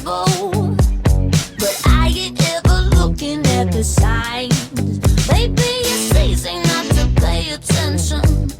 trouble, but I ain't ever looking at the signs. Maybe it's easy not to pay attention.